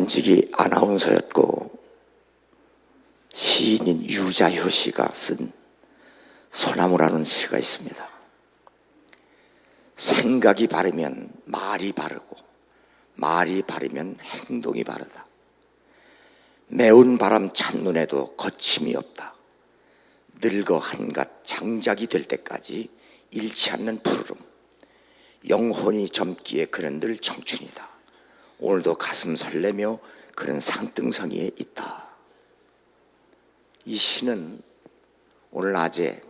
전직이 아나운서였고 시인인 유자효 씨가 쓴 소나무라는 시가 있습니다. 생각이 바르면 말이 바르고 말이 바르면 행동이 바르다. 매운 바람 찬눈에도 거침이 없다. 늙어 한갓 장작이 될 때까지 잃지 않는 푸르름. 영혼이 젊기에 그는 늘 청춘이다. 오늘도 가슴 설레며 그는 상등성이에 있다. 이 시는 오늘 낮에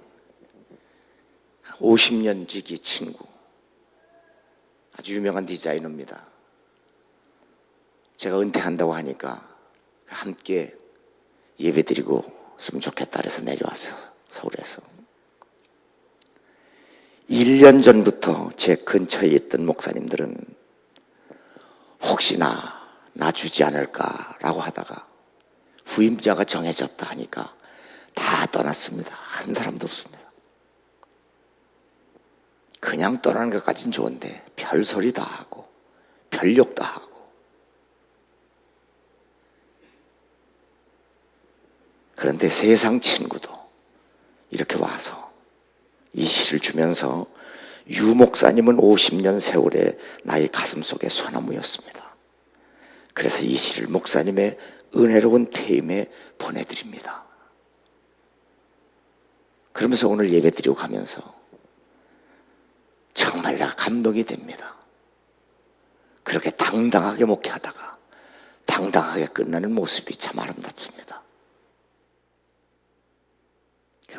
50년 지기 친구, 아주 유명한 디자이너입니다. 제가 은퇴한다고 하니까 함께 예배드리고 있으면 좋겠다 그래서 내려왔어요. 서울에서 1년 전부터 제 근처에 있던 목사님들은 혹시나 나 주지 않을까라고 하다가 후임자가 정해졌다 하니까 다 떠났습니다. 한 사람도 없습니다. 그냥 떠나는 것까지는 좋은데 별소리 다 하고 별욕 다 하고, 그런데 세상 친구도 이렇게 와서 이 시를 주면서 유 목사님은 50년 세월의 나의 가슴속의 소나무였습니다. 그래서 이 시를 목사님의 은혜로운 퇴임에 보내드립니다. 그러면서 오늘 예배드리고 가면서 정말 내가 감동이 됩니다. 그렇게 당당하게 목회하다가 당당하게 끝나는 모습이 참 아름답습니다.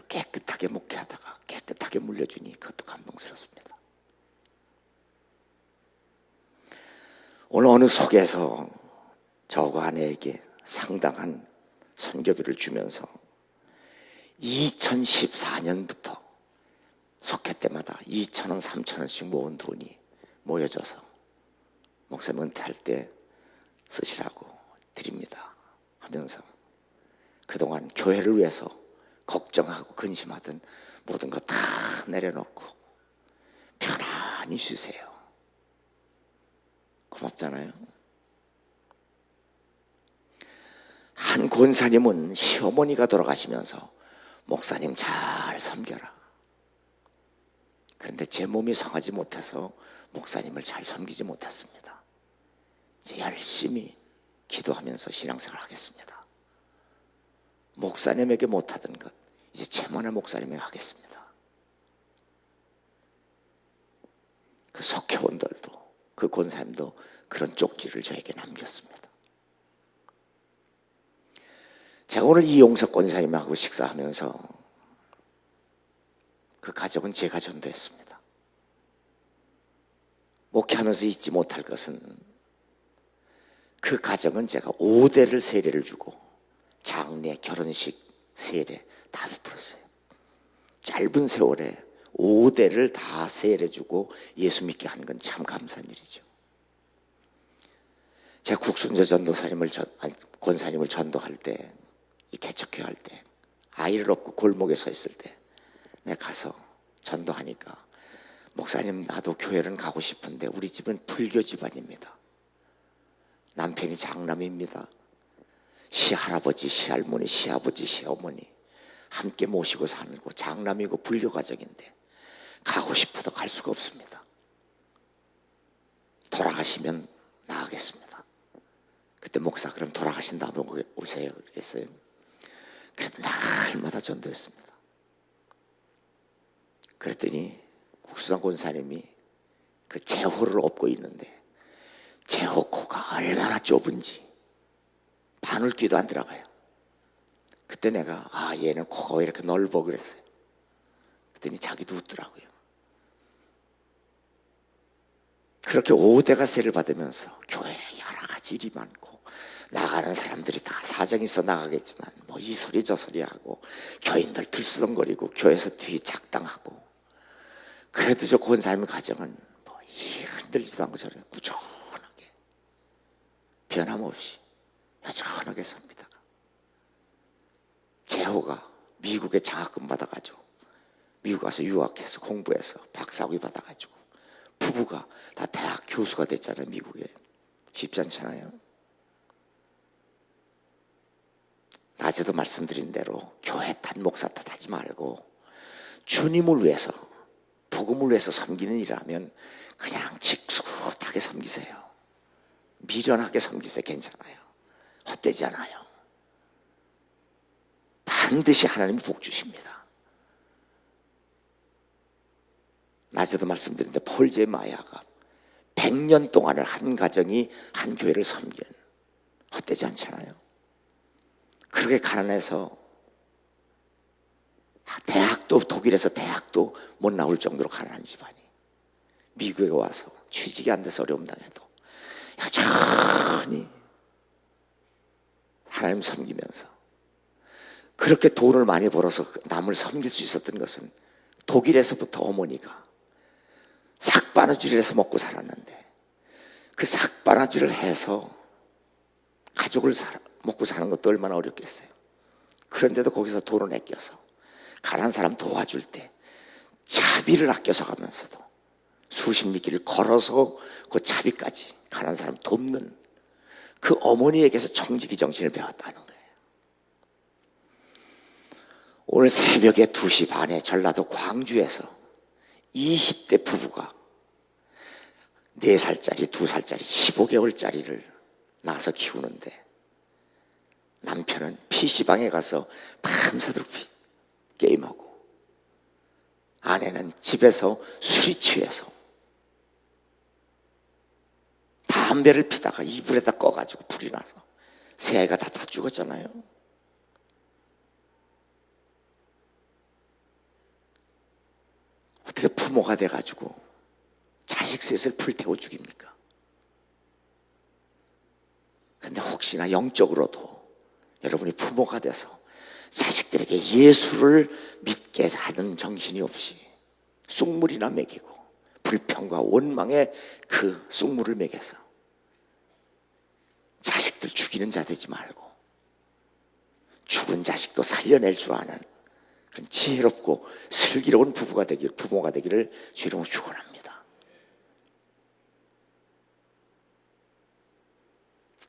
깨끗하게 목회하다가 깨끗하게 물려주니 그것도 감동스럽습니다. 오늘 어느 속에서 저와 아내에게 상당한 선교비를 주면서 2014년부터 속회 때마다 2,000원, 3,000원씩 모은 돈이 모여져서 목사님 은퇴할 때 쓰시라고 드립니다 하면서 그동안 교회를 위해서 걱정하고 근심하던 모든 거 다 내려놓고 편안히 쉬세요. 고맙잖아요. 한 권사님은 시어머니가 돌아가시면서 목사님 잘 섬겨라. 그런데 제 몸이 성하지 못해서 목사님을 잘 섬기지 못했습니다. 이제 열심히 기도하면서 신앙생활 하겠습니다. 목사님에게 못하던 것 이제 최만화 목사님에게 하겠습니다. 그 속회원들도 그 권사님도 그런 쪽지를 저에게 남겼습니다. 제가 오늘 이용석 권사님하고 식사하면서 그 가족은 제가 전도했습니다. 목회하면서 잊지 못할 것은 그 가정은 제가 5대를 세례를 주고 장례, 결혼식, 세례 다 베풀었어요. 짧은 세월에 5대를 다 세례주고 예수 믿게 한 건 참 감사한 일이죠. 제가 국순자 전도사님을 권사님을 전도할 때, 이 개척회 할 때, 아이를 업고 골목에 서 있을 때 내가 가서 전도하니까 목사님 나도 교회는 가고 싶은데 우리 집은 불교 집안입니다. 남편이 장남입니다. 시할아버지, 시할머니, 시아버지, 시어머니 함께 모시고 살고 장남이고 불교 가정인데 가고 싶어도 갈 수가 없습니다. 돌아가시면 나가겠습니다. 그때 목사 그럼 돌아가신 다음에 오세요 그랬어요. 그래도 날마다 전도했습니다. 그랬더니 국수장 권사님이 그 제호를 업고 있는데 제호 코가 얼마나 좁은지 바늘귀도 안 들어가요. 그때 내가 얘는 코가 왜 이렇게 넓어 그랬어요. 그랬더니 자기도 웃더라고요. 그렇게 5대가 세를 받으면서 교회에 여러 가지 일이 많고 나가는 사람들이 다 사정이 있어 나가겠지만 뭐 이 소리 저 소리 하고 교인들 들쓰덩거리고 교회에서 뒤에 작당하고, 그래도 저 권사님의 가정은 뭐 흔들리지도 않고 저는 꾸준하게 변함없이 여전하게 삽니다. 제호가 미국에 장학금 받아가지고 미국 가서 유학해서 공부해서 박사학위 받아가지고 부부가 다 대학 교수가 됐잖아요. 미국에 쉽지 않잖아요. 낮에도 말씀드린 대로 교회 탓 목사 탓하지 말고 주님을 위해서, 복음을 위해서 섬기는 일이라면 그냥 직숙하게 섬기세요. 미련하게 섬기세요. 괜찮아요. 헛되지 않아요. 반드시 하나님이 복 주십니다. 낮에도 말씀드렸는데 폴제마야가 100년 동안을 한 가정이 한 교회를 섬기는, 헛되지 않잖아요. 그렇게 가난해서 대학도, 독일에서 대학도 못 나올 정도로 가난한 집안이 미국에 와서 취직이 안 돼서 어려움 당해도 여전히 하나님 섬기면서 그렇게 돈을 많이 벌어서 남을 섬길 수 있었던 것은 독일에서부터 어머니가 삭바느질을 해서 먹고 살았는데 그 삭바느질을 해서 가족을 먹고 사는 것도 얼마나 어렵겠어요. 그런데도 거기서 돈을 아껴서 가난한 사람 도와줄 때 차비를 아껴서 가면서도 수십 리길을 걸어서 그 차비까지 가난한 사람 돕는 그 어머니에게서 청지기 정신을 배웠다는 거예요. 오늘 새벽에 2시 반에 전라도 광주에서 20대 부부가 4살짜리, 2살짜리, 15개월짜리를 낳아서 키우는데 남편은 PC방에 가서 밤새도록 게임하고 아내는 집에서 술이 취해서 담배를 피다가 이불에다 꺼가지고 불이 나서 새 아이가 다 죽었잖아요. 어떻게 부모가 돼가지고 자식 셋을 불태워 죽입니까? 근데 혹시나 영적으로도 여러분이 부모가 돼서 자식들에게 예수를 믿게 하는 정신이 없이 쑥물이나 먹이고 불평과 원망의 그 쑥물을 먹여서 자식들 죽이는 자 되지 말고 죽은 자식도 살려낼 줄 아는 그런 지혜롭고 슬기로운 부모가 되기를 주님으로 축원합니다.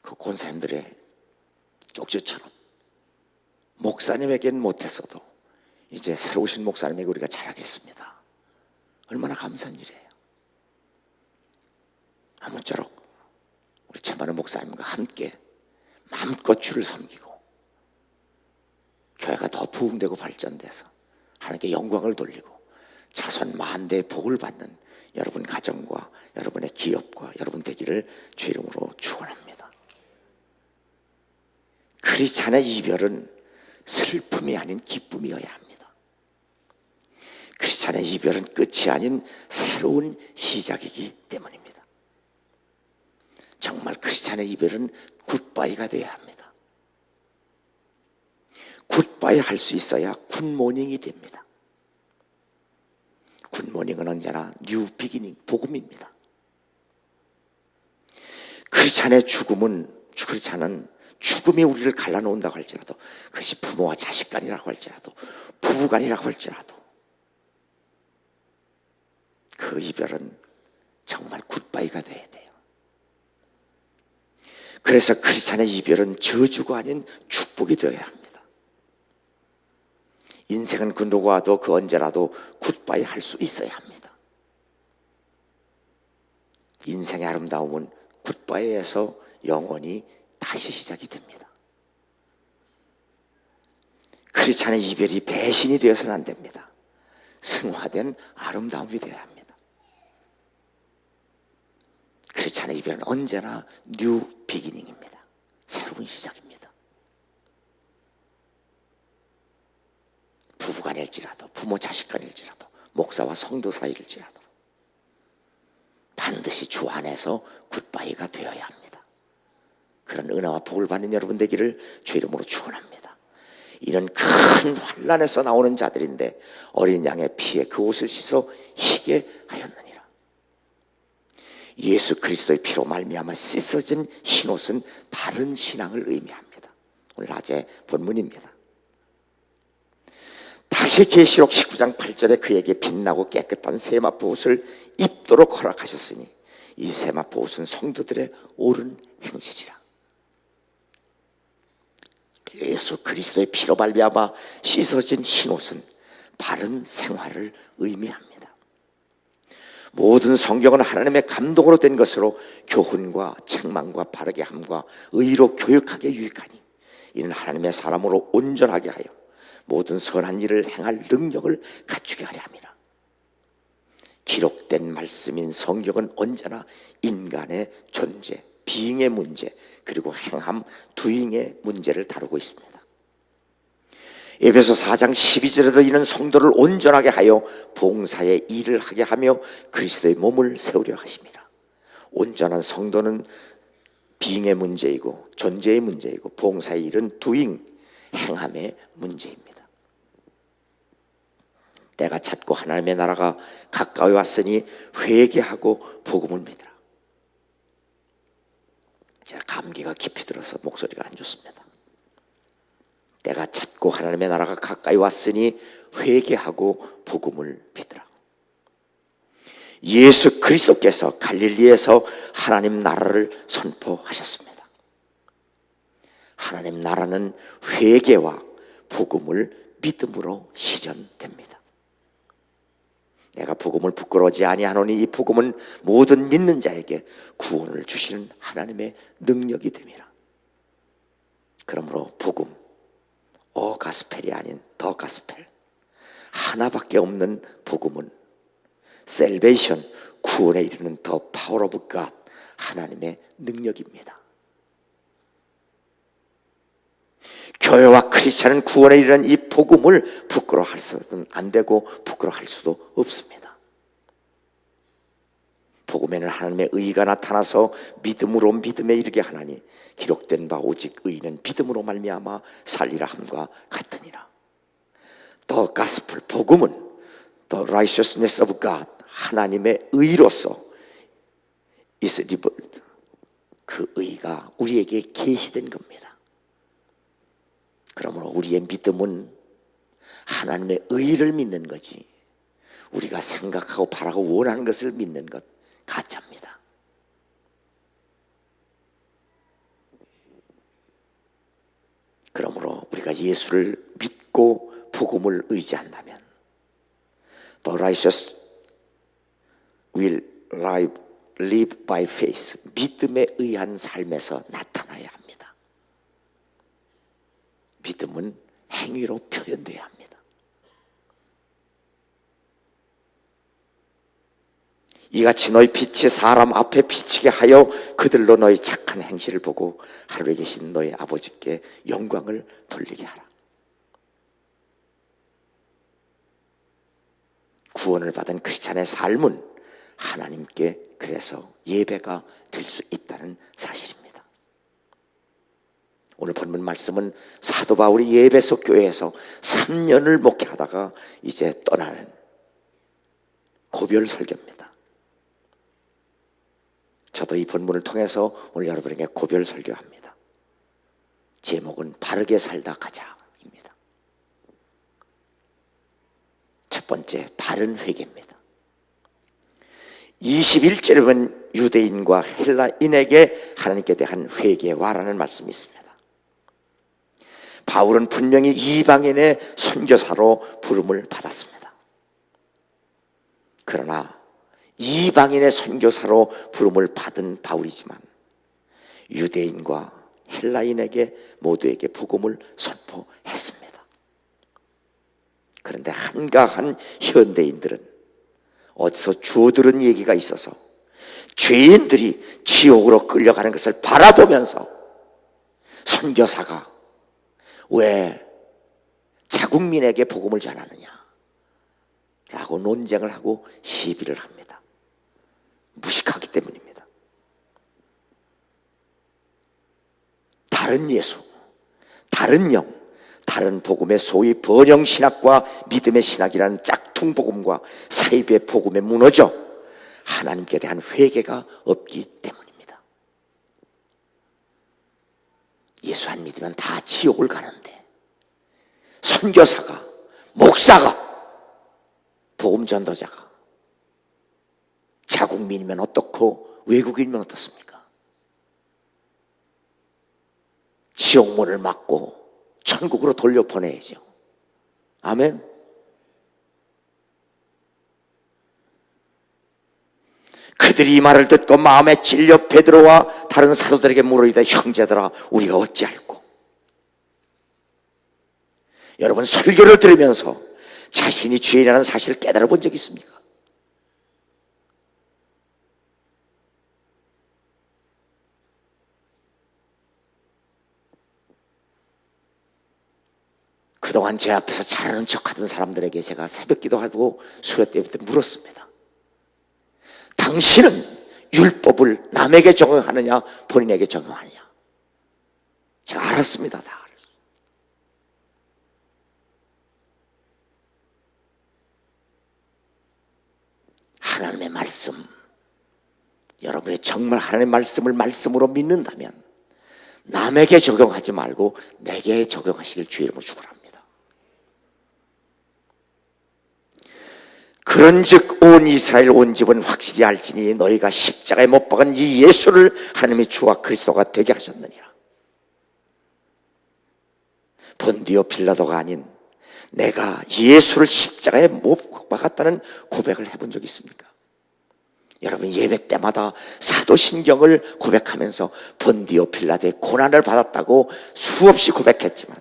그 권사님들의 쪽지처럼 목사님에게는 못했어도 이제 새로 오신 목사님에게 우리가 잘하겠습니다. 얼마나 감사한 일이에요. 아무쪼록 우리 최만호 목사님과 함께 마음껏 주를 섬기고 교회가 더 부흥되고 발전돼서 하나님께 영광을 돌리고 자손 만대의 복을 받는 여러분 가정과 여러분의 기업과 여러분 되기를 주 이름으로 축원합니다. 크리스찬의 이별은 슬픔이 아닌 기쁨이어야 합니다. 크리스찬의 이별은 끝이 아닌 새로운 시작이기 때문입니다. 정말 크리스찬의 이별은 굿바이가 되어야 합니다. 굿바이 할 수 있어야 굿모닝이 됩니다. 굿모닝은 언제나 뉴 비기닝, 복음입니다. 크리스찬의 죽음은 죽음이 우리를 갈라놓는다고 할지라도 그것이 부모와 자식 간이라고 할지라도 부부 간이라고 할지라도 그 이별은 정말 굿바이가 돼야 돼요. 그래서 크리스찬의 이별은 저주가 아닌 축복이 되어야 합니다. 인생은 그 누구와도 그 언제라도 굿바이 할 수 있어야 합니다. 인생의 아름다움은 굿바이에서 영원히 다시 시작이 됩니다. 크리스찬의 이별이 배신이 되어서는 안 됩니다. 승화된 아름다움이 되어야 합니다. 크리스찬의 이별은 언제나 뉴 비기닝입니다. 새로운 시작입니다. 부부간일지라도 부모 자식간일지라도 목사와 성도 사이일지라도 반드시 주 안에서 굿바이가 되어야 합니다. 그런 은혜와 복을 받는 여러분 되기를 주 이름으로 축원합니다. 이는 큰 환난에서 나오는 자들인데 어린 양의 피에 그 옷을 씻어 희게 하였느니라. 예수 그리스도의 피로 말미암아 씻어진 흰옷은 바른 신앙을 의미합니다. 오늘 낮의 본문입니다. 다시 계시록 19장 8절에 그에게 빛나고 깨끗한 세마포 옷을 입도록 허락하셨으니 이 세마포 옷은 성도들의 옳은 행실이라. 예수 그리스도의 피로 말미암아 씻어진 흰옷은 바른 생활을 의미합니다. 모든 성경은 하나님의 감동으로 된 것으로 교훈과 책망과 바르게 함과 의로 교육하게 유익하니 이는 하나님의 사람으로 온전하게 하여 모든 선한 일을 행할 능력을 갖추게 하려 함이라. 기록된 말씀인 성경은 언제나 인간의 존재, 비잉의 문제, 그리고 행함, 두잉의 문제를 다루고 있습니다. 에베소 4장 12절에도 이는 성도를 온전하게 하여 봉사의 일을 하게 하며 그리스도의 몸을 세우려 하심이라. 온전한 성도는 비잉의 문제이고 존재의 문제이고 봉사의 일은 두잉, 행함의 문제입니다. 때가 찼고 하나님의 나라가 가까이 왔으니 회개하고 복음을 믿으라. 제가 감기가 깊이 들어서 목소리가 안 좋습니다. 때가 찼고 하나님의 나라가 가까이 왔으니 회개하고 복음을 믿으라. 예수 그리스도께서 갈릴리에서 하나님 나라를 선포하셨습니다. 하나님 나라는 회개와 복음을 믿음으로 실현됩니다. 내가 복음을 부끄러워하지 아니하노니 이 복음은 모든 믿는 자에게 구원을 주시는 하나님의 능력이 됨이라. 그러므로 복음, 가스펠이 아닌 더 가스펠, 하나밖에 없는 복음은 셀베이션, 구원에 이르는 더 파워 오브 갓, 하나님의 능력입니다. 교회와 크리스찬은 구원에 이르는 이 복음을 부끄러워할 수는 안 되고 부끄러워할 수도 없습니다. 복음에는 하나님의 의가 나타나서 믿음으로 믿음에 이르게 하나니 기록된 바 오직 의는 믿음으로 말미암아 살리라 함과 같으니라. The gospel, 복음은 the righteousness of God, 하나님의 의로서 is revealed, 그 의가 우리에게 계시된 겁니다. 그러므로 우리의 믿음은 하나님의 의를 믿는 거지 우리가 생각하고 바라고 원하는 것을 믿는 것 가짜입니다. 그러므로 우리가 예수를 믿고 복음을 의지한다면 The righteous will live by faith, 믿음에 의한 삶에서 나타나야 합니다. 믿음은 행위로 표현돼야 합니다. 이같이 너희 빛이 사람 앞에 비치게 하여 그들로 너희 착한 행실을 보고 하늘에 계신 너희 아버지께 영광을 돌리게 하라. 구원을 받은 크리스찬의 삶은 하나님께 그래서 예배가 될 수 있다는 사실입니다. 오늘 본문 말씀은 사도 바울이 에베소 교회에서 3년을 목회하다가 이제 떠나는 고별 설교입니다. 저도 이 본문을 통해서 오늘 여러분에게 고별 설교합니다. 제목은 바르게 살다 가자입니다. 첫 번째, 바른 회개입니다. 21절에 보면 유대인과 헬라인에게 하나님께 대한 회개와라는 말씀이 있습니다. 바울은 분명히 이방인의 선교사로 부름을 받았습니다. 그러나 이방인의 선교사로 부름을 받은 바울이지만 유대인과 헬라인에게 모두에게 복음을 선포했습니다. 그런데 한가한 현대인들은 어디서 주워들은 얘기가 있어서 죄인들이 지옥으로 끌려가는 것을 바라보면서 선교사가 왜 자국민에게 복음을 전하느냐 라고 논쟁을 하고 시비를 합니다. 무식하기 때문입니다. 다른 예수, 다른 영, 다른 복음의 소위 번영신학과 믿음의 신학이라는 짝퉁복음과 사이비의 복음에 무너져 하나님께 대한 회개가 없기 때문입니다. 예수 안 믿으면 다 지옥을 가는데 선교사가, 목사가, 복음 전도자가 자국민이면 어떻고 외국인이면 어떻습니까? 지옥문을 막고 천국으로 돌려보내야죠. 아멘. 그들이 이 말을 듣고 마음에 찔려 베드로와 다른 사도들에게 물으리되 형제들아 우리가 어찌할꼬? 여러분, 설교를 들으면서 자신이 죄인이라는 사실을 깨달아 본 적이 있습니까? 그동안 제 앞에서 잘하는 척하던 사람들에게 제가 새벽 기도하고 수요 때부터 물었습니다. 당신은 율법을 남에게 적용하느냐 본인에게 적용하느냐? 제가 알았습니다. 다 알았어요. 하나님의 말씀, 여러분이 정말 하나님의 말씀을 말씀으로 믿는다면 남에게 적용하지 말고 내게 적용하시길 주의 이름으로 축원합니다. 그런즉 온 이스라엘 온 집은 확실히 알지니 너희가 십자가에 못 박은 이 예수를 하나님의 주와 그리스도가 되게 하셨느니라. 본디오 빌라도가 아닌 내가 예수를 십자가에 못 박았다는 고백을 해본 적이 있습니까? 여러분, 예배 때마다 사도신경을 고백하면서 본디오 빌라도의 고난을 받았다고 수없이 고백했지만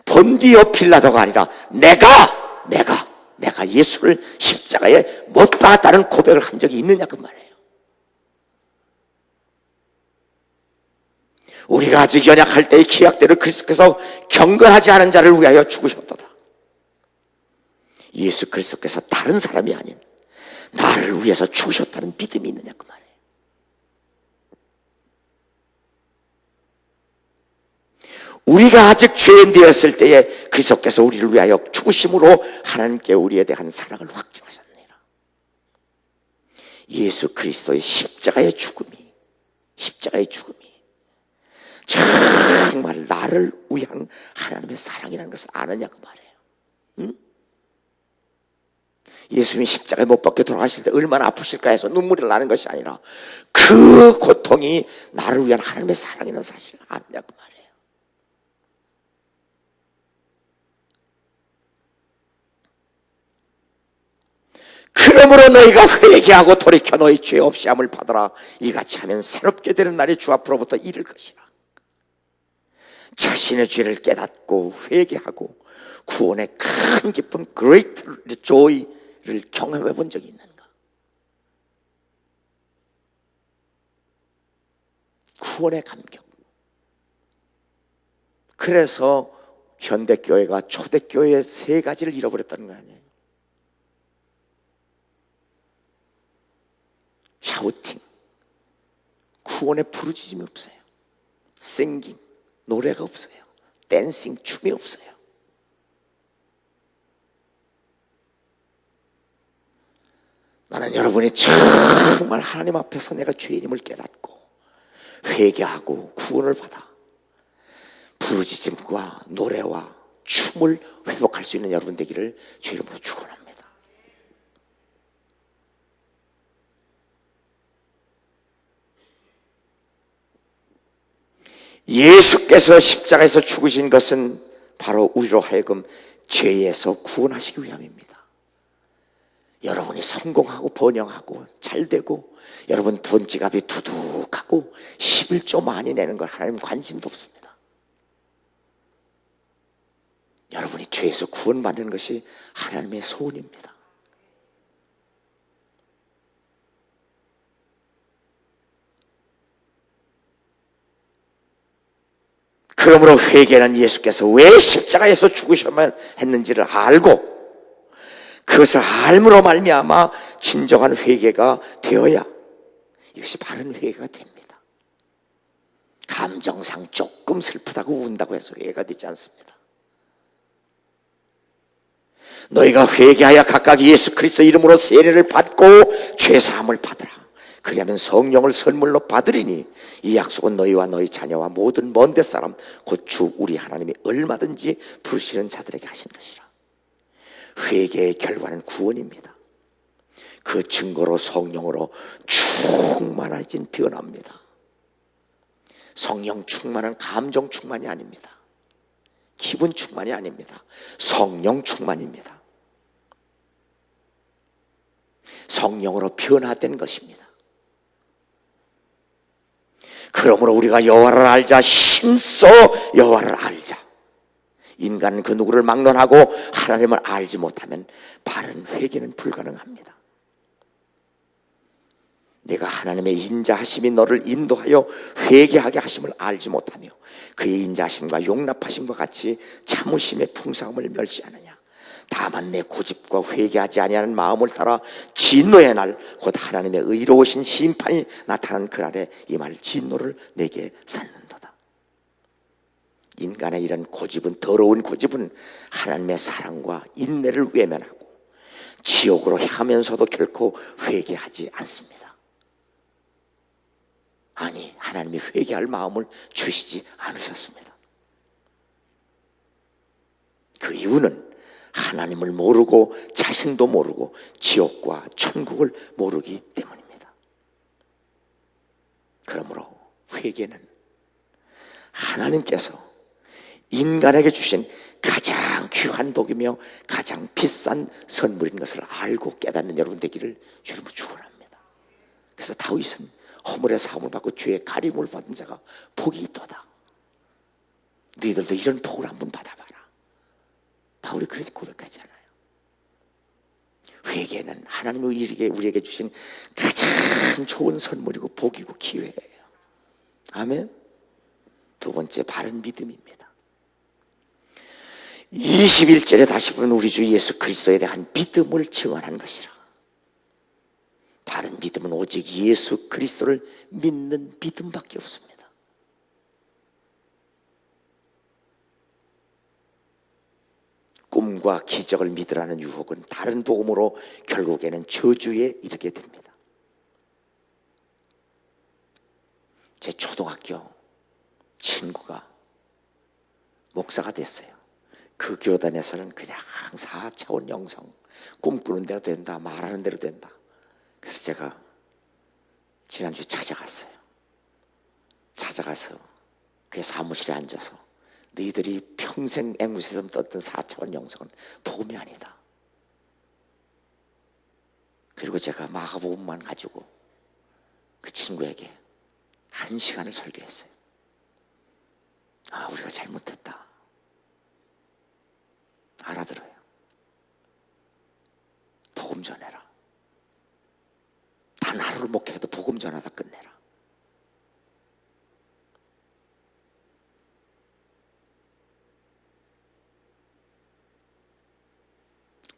본디오 빌라도가 아니라 내가 예수를 십자가에 못 박았다는 고백을 한 적이 있느냐 그 말이에요. 우리가 아직 연약할 때의 기약대로 그리스도께서 경건하지 않은 자를 위하여 죽으셨도다. 예수 그리스도께서 다른 사람이 아닌 나를 위해서 죽으셨다는 믿음이 있느냐 그 말이에요. 우리가 아직 죄인 되었을 때에 그리스도께서 우리를 위하여 죽으심으로 하나님께 우리에 대한 사랑을 확증하셨느니라. 예수 그리스도의 십자가의 죽음이 정말 나를 위한 하나님의 사랑이라는 것을 아느냐 그 말이에요. 응? 예수님이 십자가에 못 박혀 돌아가실 때 얼마나 아프실까 해서 눈물이 나는 것이 아니라 그 고통이 나를 위한 하나님의 사랑이라는 사실을 아느냐 그 말이에요. 그러므로 너희가 회개하고 돌이켜 너희 죄 없이 함을 받으라. 이같이 하면 새롭게 되는 날이 주 앞으로부터 이를 것이라. 자신의 죄를 깨닫고 회개하고 구원의 큰 기쁨 great joy를 경험해 본 적이 있는가? 구원의 감격. 그래서 현대교회가 초대교회의 세 가지를 잃어버렸다는 거 아니에요? 샤우팅, 구원의 부르짖음이 없어요. 싱깅, 노래가 없어요. 댄싱, 춤이 없어요. 나는 여러분이 정말 하나님 앞에서 내가 죄인임을 깨닫고 회개하고 구원을 받아 부르짖음과 노래와 춤을 회복할 수 있는 여러분 되기를 주의 이름으로 축원합니다. 예수께서 십자가에서 죽으신 것은 바로 우리로 하여금 죄에서 구원하시기 위함입니다. 여러분이 성공하고 번영하고 잘되고 여러분 돈 지갑이 두둑하고 11조 많이 내는 걸 하나님 관심도 없습니다. 여러분이 죄에서 구원받는 것이 하나님의 소원입니다. 그러므로 회개는 예수께서 왜 십자가에서 죽으셔야만 했는지를 알고 그것을 알므로 말미암아 진정한 회개가 되어야 이것이 바른 회개가 됩니다. 감정상 조금 슬프다고 운다고 해서 회개가 되지 않습니다. 너희가 회개하여 각각 예수 그리스도 이름으로 세례를 받고 죄사함을 받으라. 그리하면 성령을 선물로 받으리니 이 약속은 너희와 너희 자녀와 모든 먼 데 사람 곧 주 우리 하나님이 얼마든지 부르시는 자들에게 하신 것이라. 회개의 결과는 구원입니다. 그 증거로 성령으로 충만해진 변화입니다. 성령 충만은 감정 충만이 아닙니다. 기분 충만이 아닙니다. 성령 충만입니다. 성령으로 변화된 것입니다. 그러므로 우리가 여호와를 알자, 힘써 여호와를 알자. 인간은 그 누구를 막론하고 하나님을 알지 못하면 바른 회개는 불가능합니다. 내가 하나님의 인자하심이 너를 인도하여 회개하게 하심을 알지 못하며 그의 인자하심과 용납하심과 같이 참으심의 풍성함을 멸시하느냐. 다만 내 고집과 회개하지 아니하는 마음을 따라 진노의 날 곧 하나님의 의로우신 심판이 나타난 그날에 이 말 진노를 내게 쌓는도다. 인간의 이런 고집은, 더러운 고집은 하나님의 사랑과 인내를 외면하고 지옥으로 향하면서도 결코 회개하지 않습니다. 아니, 하나님이 회개할 마음을 주시지 않으셨습니다. 그 이유는 하나님을 모르고 자신도 모르고 지옥과 천국을 모르기 때문입니다. 그러므로 회개는 하나님께서 인간에게 주신 가장 귀한 복이며 가장 비싼 선물인 것을 알고 깨닫는 여러분 되기를 주님으로 축원합니다. 그래서 다윗은 허물의 사함을 받고 죄의 가림을 받은 자가 복이 있도다. 너희들도 이런 복을 한번 받아봐라. 바울이 그렇게 고백하잖아요. 회개는 하나님이 우리에게 주신 가장 좋은 선물이고 복이고 기회예요. 아멘. 두 번째, 바른 믿음입니다. 21절에 다시 보면 우리 주 예수 그리스도에 대한 믿음을 증언한 것이라. 바른 믿음은 오직 예수 그리스도를 믿는 믿음밖에 없습니다. 꿈과 기적을 믿으라는 유혹은 다른 복음으로 결국에는 저주에 이르게 됩니다. 제 초등학교 친구가 목사가 됐어요. 그 교단에서는 그냥 4차원 영성, 꿈꾸는 대로 된다, 말하는 대로 된다. 그래서 제가 지난주에 찾아가서 그 사무실에 앉아서 너희들이 평생 앵무새처럼 떴던 4차원 영성은 복음이 아니다. 그리고 제가 마가복음만 가지고 그 친구에게 1시간을 설교했어요. 아, 우리가 잘못했다. 알아들어요. 복음 전해라. 단 하루를 목회해도 복음 전하다 끝내라.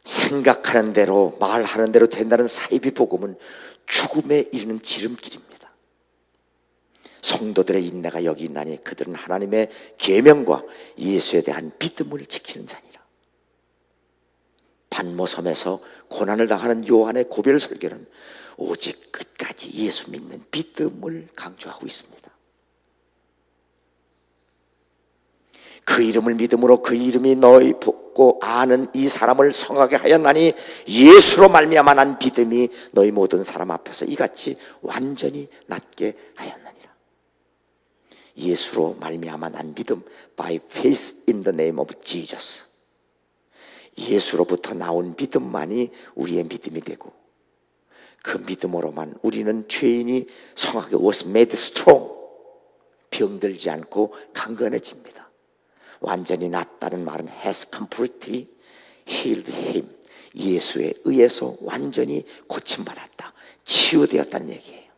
생각하는 대로 말하는 대로 된다는 사이비 복음은 죽음에 이르는 지름길입니다. 성도들의 인내가 여기 있나니 그들은 하나님의 계명과 예수에 대한 믿음을 지키는 자니라. 반모섬에서 고난을 당하는 요한의 고별 설교는 오직 끝까지 예수 믿는 믿음을 강조하고 있습니다. 그 이름을 믿음으로 그 이름이 너희 붙고 아는 이 사람을 성하게 하였나니 예수로 말미암아 난 믿음이 너희 모든 사람 앞에서 이같이 완전히 낫게 하였느니라. 예수로 말미암아 난 믿음, by faith in the name of Jesus. 예수로부터 나온 믿음만이 우리의 믿음이 되고 그 믿음으로만 우리는 죄인이 성하게 was made strong, 병들지 않고 강건해집니다. 완전히 낫다는 말은 has completely healed him. 예수에 의해서 완전히 고침받았다, 치유되었다는 얘기예요.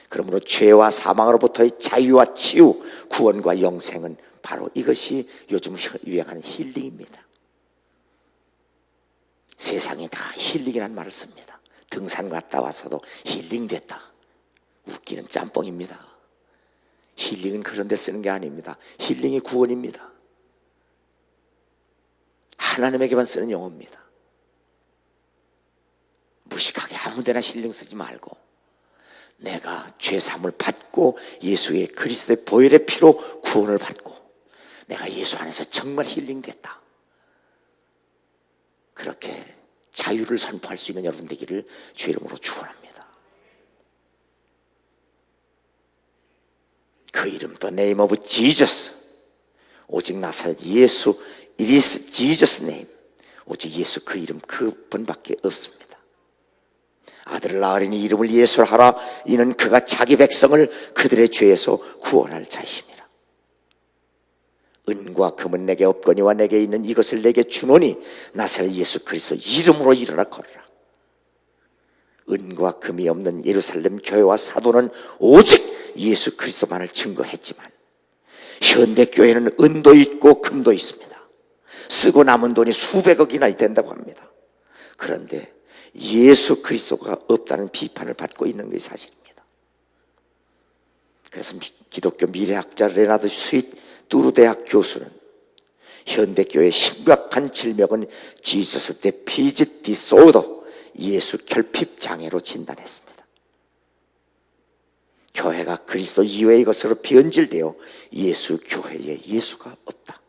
그러므로 죄와 사망으로부터의 자유와 치유, 구원과 영생은 바로 이것이 요즘 유행하는 힐링입니다. 세상이 다 힐링이라는 말을 씁니다. 등산 갔다 와서도 힐링됐다. 웃기는 짬뽕입니다. 힐링은 그런 데 쓰는 게 아닙니다. 힐링이 구원입니다. 하나님에게만 쓰는 용어입니다. 무식하게 아무데나 힐링 쓰지 말고 내가 죄사함을 받고 예수의 그리스도의 보혈의 피로 구원을 받고 내가 예수 안에서 정말 힐링됐다. 그렇게 자유를 선포할 수 있는 여러분 되기를 주의 이름으로 축원합니다. 그 이름, the name of Jesus. 오직 나사렛 예수, it is Jesus name. 오직 예수 그 이름 그 분밖에 없습니다. 아들을 낳으리니 이름을 예수라 하라. 이는 그가 자기 백성을 그들의 죄에서 구원할 자이심이라. 은과 금은 내게 없거니와 내게 있는 이것을 내게 주노니 나사렛 예수 그리스도 이름으로 일어나 걸으라. 은과 금이 없는 예루살렘 교회와 사도는 오직 예수 그리스도만을 증거했지만 현대 교회는 은도 있고 금도 있습니다. 쓰고 남은 돈이 수백억이나 된다고 합니다. 그런데 예수 그리스도가 없다는 비판을 받고 있는 것이 사실입니다. 그래서 기독교 미래학자 레나드 스윗 뚜르 대학 교수는 현대교회의 심각한 질병은 지저스 데피짓 디소더, 예수 결핍 장애로 진단했습니다. 교회가 그리스도 이외의 것으로 변질되어 예수 교회에 예수가 없다.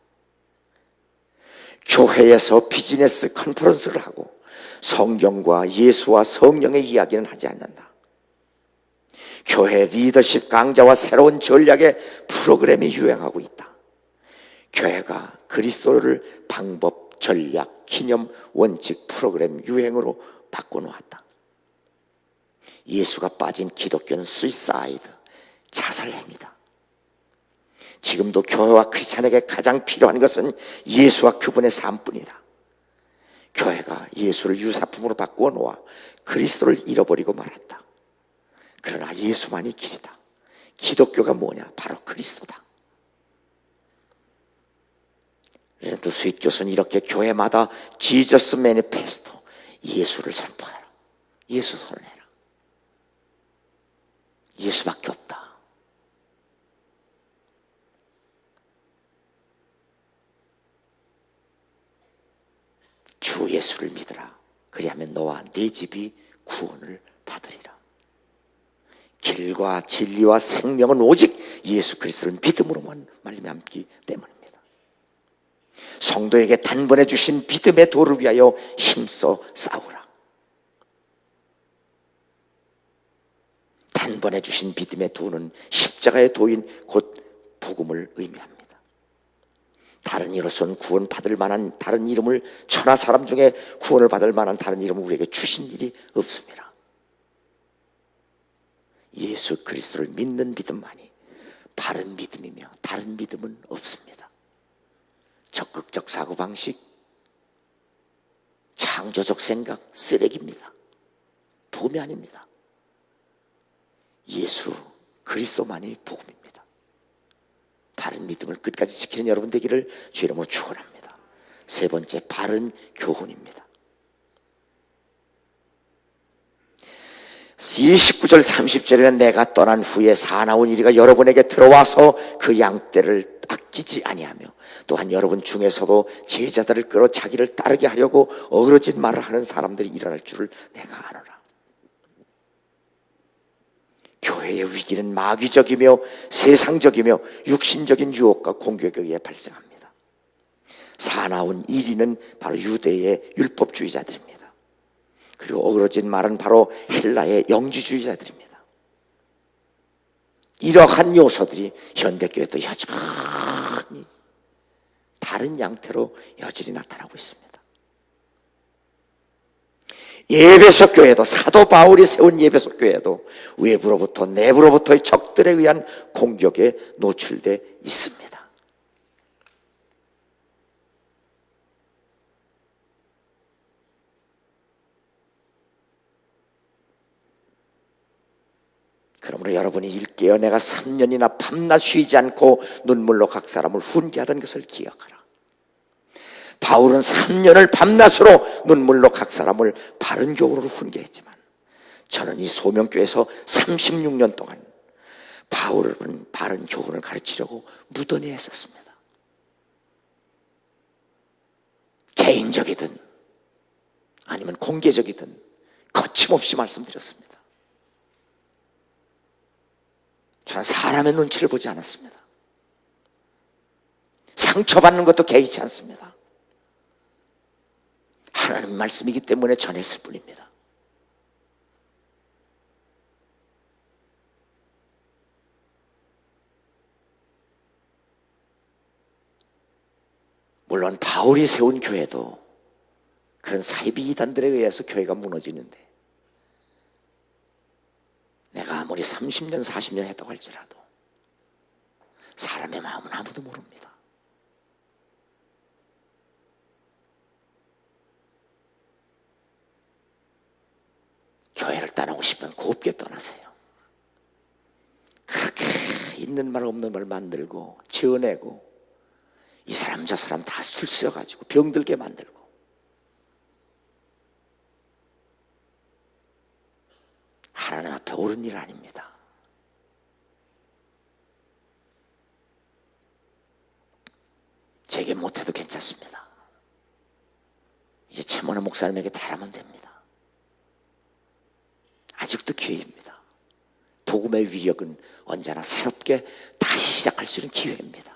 교회에서 비즈니스 컨퍼런스를 하고 성경과 예수와 성령의 이야기는 하지 않는다. 교회 리더십 강좌와 새로운 전략의 프로그램이 유행하고 있다. 교회가 그리스도를 방법, 전략, 기념, 원칙, 프로그램 유행으로 바꿔놓았다. 예수가 빠진 기독교는 수이사이드, 자살행위다. 지금도 교회와 크리스찬에게 가장 필요한 것은 예수와 그분의 삶뿐이다. 교회가 예수를 유사품으로 바꾸어 놓아 그리스도를 잃어버리고 말았다. 그러나 예수만이 길이다. 기독교가 뭐냐? 바로 그리스도다. 레나드 스윗 교수는 이렇게 교회마다 지저스 매니페스토, 예수를 선포하라. 예수 선언해라. 예수밖에 없다. 주 예수를 믿으라. 그리하면 너와 네 집이 구원을 받으리라. 길과 진리와 생명은 오직 예수 그리스도를 믿음으로만 말미암기 때문입니다. 성도에게 단번에 주신 믿음의 도를 위하여 힘써 싸우라. 단번에 주신 믿음의 도는 십자가의 도인 곧 복음을 의미합니다. 다른 이로서는 구원받을 만한 다른 이름을, 천하 사람 중에 구원을 받을 만한 다른 이름을 우리에게 주신 일이 없습니다. 예수 그리스도를 믿는 믿음만이 바른 믿음이며 다른 믿음은 없습니다. 적극적 사고방식, 창조적 생각, 쓰레기입니다. 복음이 아닙니다. 예수 그리스도만이 복음입니다. 바른 믿음을 끝까지 지키는 여러분 되기를 주 이름으로 축원합니다. 세 번째, 바른 교훈입니다. 29절 30절에는 내가 떠난 후에 사나운 이리가 여러분에게 들어와서 그 양떼를 아끼지 아니하며 또한 여러분 중에서도 제자들을 끌어 자기를 따르게 하려고 어그러진 말을 하는 사람들이 일어날 줄을 내가 아노라. 교회의 위기는 마귀적이며 세상적이며 육신적인 유혹과 공격에 의해 발생합니다. 사나운 1위는 바로 유대의 율법주의자들입니다. 그리고 어그러진 말은 바로 헬라의 영지주의자들입니다. 이러한 요소들이 현대교회도 여전히 다른 양태로 여전히 나타나고 있습니다. 예배소 교회도, 사도 바울이 세운 예배소 교회도 외부로부터 내부로부터의 적들에 의한 공격에 노출되어 있습니다. 그러므로 여러분이 일깨어 내가 3년이나 밤낮 쉬지 않고 눈물로 각 사람을 훈계하던 것을 기억하라. 바울은 3년을 밤낮으로 눈물로 각 사람을 바른 교훈으로 훈계했지만 저는 이 소명교회에서 36년 동안 바울은 바른 교훈을 가르치려고 무던히 했었습니다. 개인적이든 아니면 공개적이든 거침없이 말씀드렸습니다. 저는 사람의 눈치를 보지 않았습니다. 상처받는 것도 개의치 않습니다. 하나님 말씀이기 때문에 전했을 뿐입니다. 물론 바울이 세운 교회도 그런 사이비 이단들에 의해서 교회가 무너지는데, 내가 아무리 30년 40년 했다고 할지라도 사람의 마음은 아무도 모릅니다. 교회를 떠나고 싶으면 곱게 떠나세요. 그렇게 있는 말 없는 말 만들고 지어내고 이 사람 저 사람 다 술 써가지고 병들게 만들고, 하나님 앞에 옳은 일 아닙니다. 제게 못해도 괜찮습니다. 이제 최문호 목사님에게 잘하면 됩니다. 아직도 기회입니다. 복음의 위력은 언제나 새롭게 다시 시작할 수 있는 기회입니다.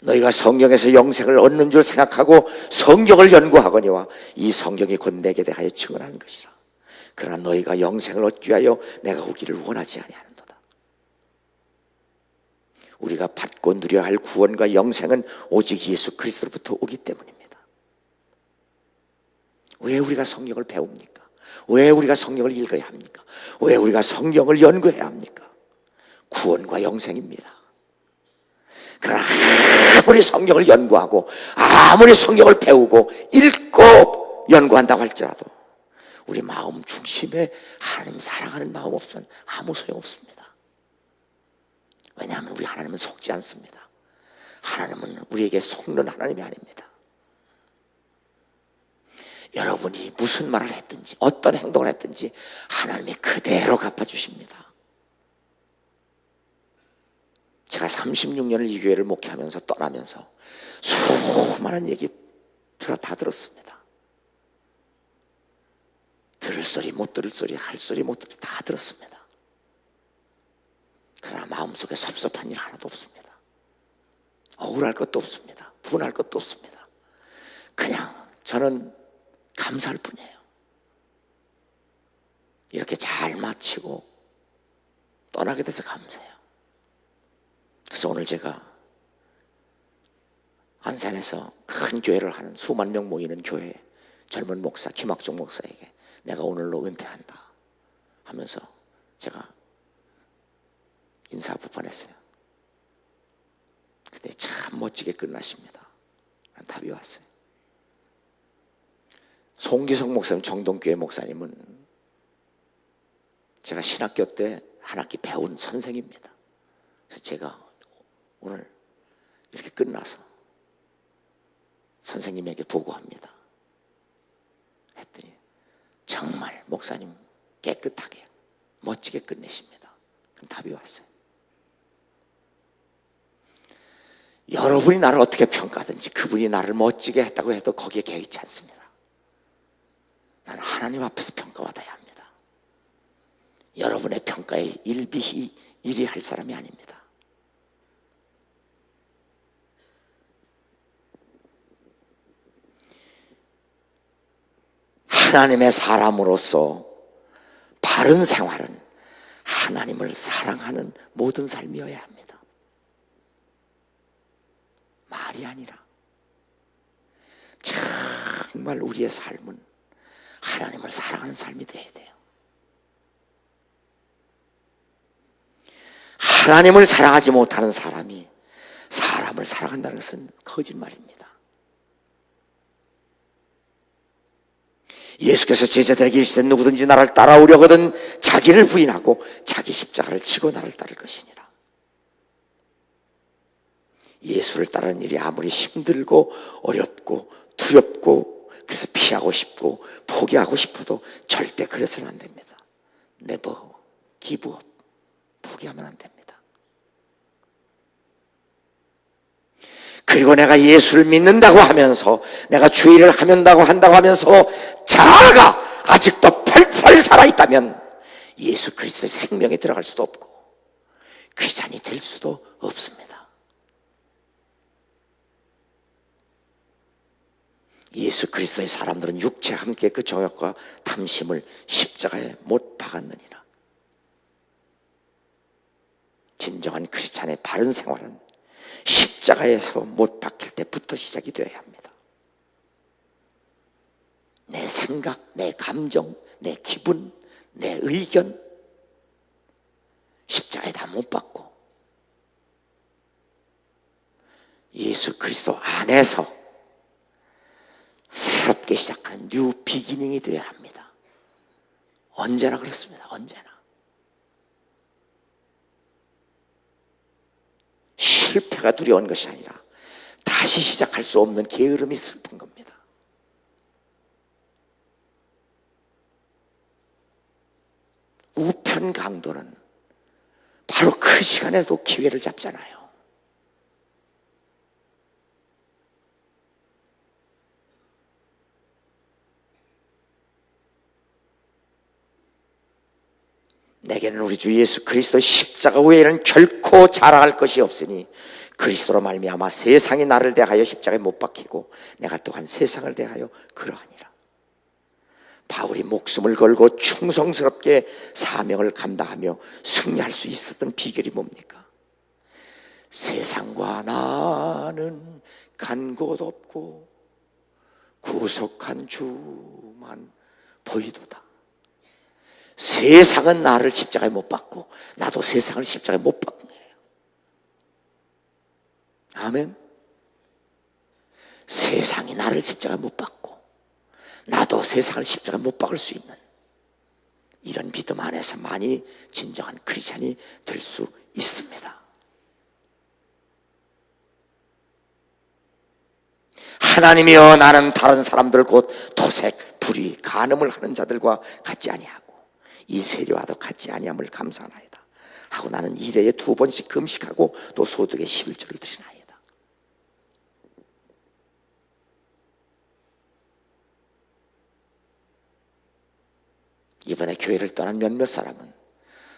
너희가 성경에서 영생을 얻는 줄 생각하고 성경을 연구하거니와 이 성경이 곧 내게 대하여 증언하는 것이라. 그러나 너희가 영생을 얻기 위하여 내가 오기를 원하지 아니하는도다. 우리가 받고 누려야 할 구원과 영생은 오직 예수 그리스도로부터 오기 때문입니다. 왜 우리가 성경을 배웁니까? 왜 우리가 성경을 읽어야 합니까? 왜 우리가 성경을 연구해야 합니까? 구원과 영생입니다. 그러나 아무리 성경을 연구하고 아무리 성경을 배우고 읽고 연구한다고 할지라도 우리 마음 중심에 하나님 사랑하는 마음 없으면 아무 소용없습니다. 왜냐하면 우리 하나님은 속지 않습니다. 하나님은 우리에게 속는 하나님이 아닙니다. 여러분이 무슨 말을 했든지 어떤 행동을 했든지 하나님이 그대로 갚아주십니다. 제가 36년을 이 교회를 목회하면서 떠나면서 수많은 얘기 다 들었습니다. 들을 소리 못 들을 소리, 할 소리 못 들을 다 들었습니다. 그러나 마음속에 섭섭한 일 하나도 없습니다. 억울할 것도 없습니다. 분할 것도 없습니다. 그냥 저는 감사할 뿐이에요. 이렇게 잘 마치고 떠나게 돼서 감사해요. 그래서 오늘 제가 안산에서 큰 교회를 하는 수만 명 모이는 교회 젊은 목사 김학종 목사에게 내가 오늘로 은퇴한다 하면서 제가 인사부판했어요. 그때 참 멋지게 끝나십니다. 답이 왔어요. 송기성 목사님, 정동교회 목사님은 제가 신학교 때 한 학기 배운 선생입니다. 그래서 제가 오늘 이렇게 끝나서 선생님에게 보고합니다 했더니 정말 목사님 깨끗하게 멋지게 끝내십니다. 그럼 답이 왔어요. 여러분이 나를 어떻게 평가하든지 그분이 나를 멋지게 했다고 해도 거기에 개의치 않습니다. 나는 하나님 앞에서 평가받아야 합니다. 여러분의 평가에 일희할 사람이 아닙니다. 하나님의 사람으로서 바른 생활은 하나님을 사랑하는 모든 삶이어야 합니다. 말이 아니라 정말 우리의 삶은 하나님을 사랑하는 삶이 되어야 돼요. 하나님을 사랑하지 못하는 사람이 사람을 사랑한다는 것은 거짓말입니다. 예수께서 제자들에게 이르시되 누구든지 나를 따라오려거든 자기를 부인하고 자기 십자가를 지고 나를 따를 것이니라. 예수를 따르는 일이 아무리 힘들고 어렵고 두렵고 그래서 피하고 싶고 포기하고 싶어도 절대 그래서는 안 됩니다. Never give up. 포기하면 안 됩니다. 그리고 내가 예수를 믿는다고 하면서 내가 주의를 한다고 하면서 자아가 아직도 펄펄 살아있다면 예수 그리스도의 생명에 들어갈 수도 없고 크리스찬이 될 수도 없습니다. 예수 그리스도의 사람들은 육체와 함께 그 정욕과 탐심을 십자가에 못 박았느니라. 진정한 크리스찬의 바른 생활은 십자가에서 못 박힐 때부터 시작이 되어야 합니다. 내 생각, 내 감정, 내 기분, 내 의견 십자가에 다 못 박고 예수 그리스도 안에서 새롭게 시작하는 뉴 비기닝이 되어야 합니다. 언제나 그렇습니다. 언제나. 실패가 두려운 것이 아니라 다시 시작할 수 없는 게으름이 슬픈 겁니다. 우편 강도는 바로 그 시간에도 기회를 잡잖아요. 내게는 우리 주 예수 그리스도 십자가 외에는 결코 자랑할 것이 없으니 그리스도로 말미암아 세상이 나를 대하여 십자가에 못 박히고 내가 또한 세상을 대하여 그러하니라. 바울이 목숨을 걸고 충성스럽게 사명을 감당하며 승리할 수 있었던 비결이 뭡니까? 세상과 나는 간 곳 없고 구속한 주만 보이도다. 세상은 나를 십자가에 못 박고 나도 세상을 십자가에 못 박는 거예요. 아멘. 세상이 나를 십자가에 못 박고 나도 세상을 십자가에 못 박을 수 있는 이런 믿음 안에서만이 진정한 크리스찬이 될 수 있습니다. 하나님이여 나는 다른 사람들 곧 토색, 불의, 간음을 하는 자들과 같지 아니하고 이 세리와도 같지 아니함을 감사하나이다 하고 나는 일회에 2번씩 금식하고 또 소득의 11조를 드리나이다. 이번에 교회를 떠난 몇몇 사람은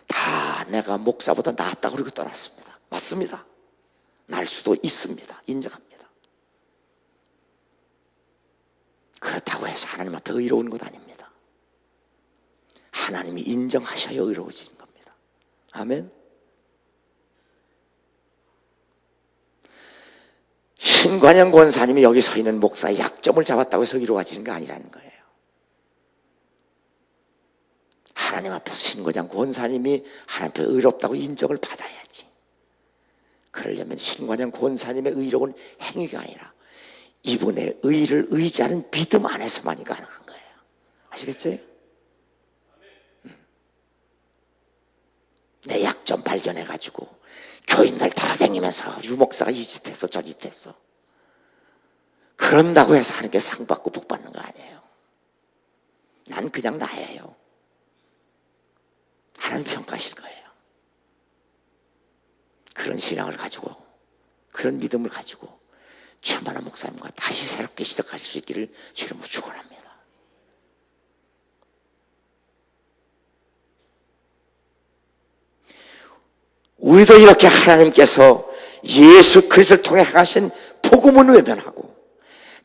다 내가 목사보다 낫다고 그러고 떠났습니다. 맞습니다. 날 수도 있습니다. 인정합니다. 그렇다고 해서 하나님 앞에 의로운 것 아닙니다. 하나님이 인정하셔야 의로워지는 겁니다. 아멘. 신관영 권사님이 여기 서 있는 목사의 약점을 잡았다고 해서 이루어지는 게 아니라는 거예요. 하나님 앞에서 신관영 권사님이 하나님 앞에 의롭다고 인정을 받아야지. 그러려면 신관영 권사님의 의로운 행위가 아니라 이분의 의를 의지하는 믿음 안에서만이 가능한 거예요. 아시겠죠? 내 약점 발견해가지고 교인들 돌아다니면서 유목사가 이 짓했어 저 짓했어 그런다고 해서 하나님께 상 받고 복 받는 거 아니에요. 난 그냥 나예요. 하나님 평가하실 거예요. 그런 신앙을 가지고 그런 믿음을 가지고 최만한 목사님과 다시 새롭게 시작할 수 있기를 주님으로 축원합니다. 우리도 이렇게 하나님께서 예수 그리스도를 통해 행하신 복음은 외면하고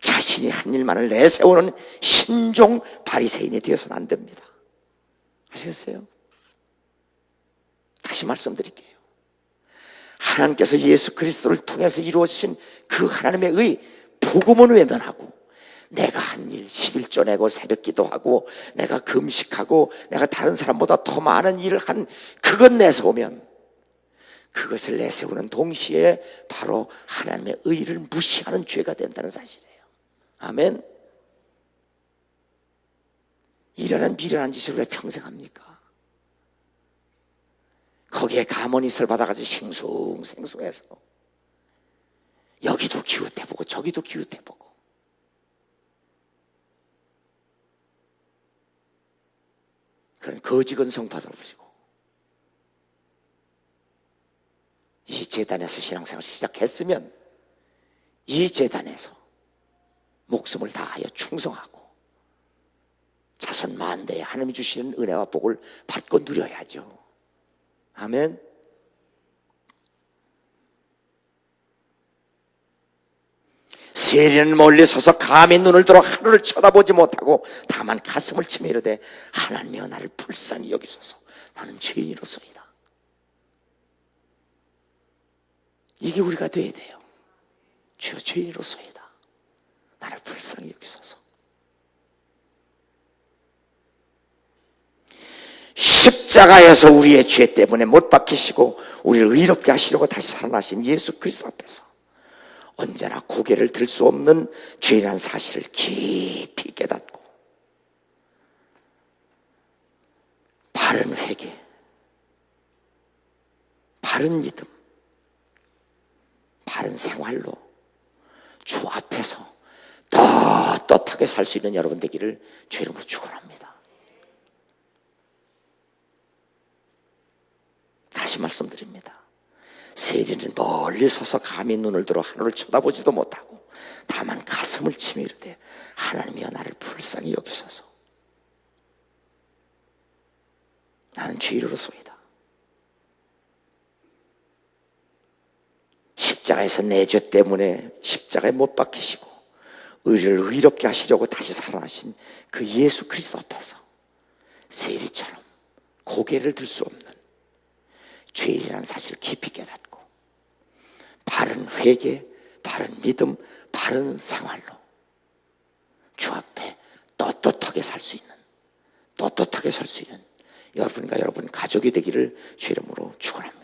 자신이 한 일만을 내세우는 신종 바리새인이 되어서는 안 됩니다. 아시겠어요? 다시 말씀드릴게요. 하나님께서 예수 그리스도를 통해서 이루어진 그 하나님의 의 복음은 외면하고 내가 한 일 11조 내고 새벽 기도하고 내가 금식하고 내가 다른 사람보다 더 많은 일을 한 그것 내세우면 그것을 내세우는 동시에 바로 하나님의 의를 무시하는 죄가 된다는 사실이에요. 아멘. 이러한 미련한 짓을 왜 평생 합니까? 거기에 가모니스를 받아가지고 싱숭생숭해서 여기도 기웃해보고 저기도 기웃해보고 그런 거지건성 받아보시고 이 재단에서 신앙생활 시작했으면 이 재단에서 목숨을 다하여 충성하고 자손 만대에 하나님이 주시는 은혜와 복을 받고 누려야죠. 아멘. 세리는 멀리 서서 감히 눈을 들어 하늘을 쳐다보지 못하고 다만 가슴을 치며 이르되 하나님이여 나를 불쌍히 여기소서 나는 죄인이로소이다. 이게 우리가 돼야 돼요. 주여 죄인으로서이다. 나를 불쌍히 여기소서. 십자가에서 우리의 죄 때문에 못 박히시고 우리를 의롭게 하시려고 다시 살아나신 예수 그리스도 앞에서 언제나 고개를 들 수 없는 죄라는 사실을 깊이 깨닫고 바른 회개, 바른 믿음, 바른 생활로 주 앞에서 떳떳하게 살 수 있는 여러분 되기를 주 이름으로 축원합니다. 다시 말씀드립니다. 세리는 멀리 서서 감히 눈을 들어 하늘을 쳐다보지도 못하고 다만 가슴을 치며 이르되 하나님이여 나를 불쌍히 여기소서. 나는 죄인으로소이다. 십자가에서 내 죄 때문에 십자가에 못 박히시고 우리를 의롭게 하시려고 다시 살아나신 그 예수 그리스도 앞에서 세리처럼 고개를 들 수 없는 죄인이라는 사실을 깊이 깨닫고 바른 회개, 바른 믿음, 바른 생활로 주 앞에 떳떳하게 살 수 있는 여러분과 여러분 가족이 되기를 주 이름으로 축원합니다.